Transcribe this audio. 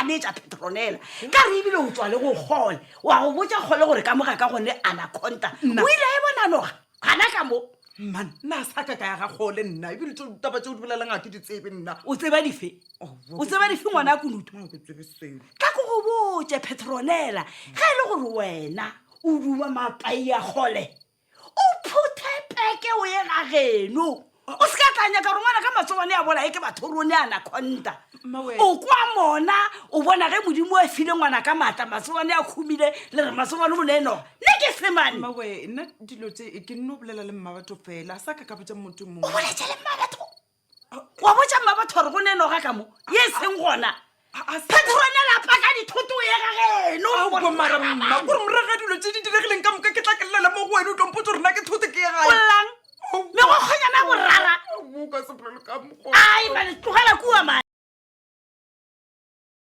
ganetša Petronela ka re ebile o tswa le go gole wa go botsa gole gore ka moga ka gone anaconda o ile e bona noga gana ka mo man nna sa ka ya ga gole nna ebile taba tseo di bolelang a ke di tsebe nna o tseba dife ngwana a kunutu ka ko go botse Petronela ga e le gore wena o duma mapai a gole o phuthe peke o ye ga geno o se ka tlanya ka rongwana ka matsobane a bola e ke batho rone anaconda o kwa mona o bona ge modimo e file ngwana ka matla matsobane a khumile le re matsobane mo neno ne ke semane mawe nna dilo tse ke nno bolela le mmabatho fela sa ka botsa motho mongwe o boletša le mmabatho wa botsa mmabatho re go neno ga ka mo ye seng gona Petronela paka dithoto ye ga geno go mara mma gore moraga dilo tse di diregileng ka moka ke tla ke llela mo go wena o tlompotse gore nna ke thote ke ye gae bollang me go kgonyana borara ka sepolelo ka mokgwa ai mane tlogela kua mane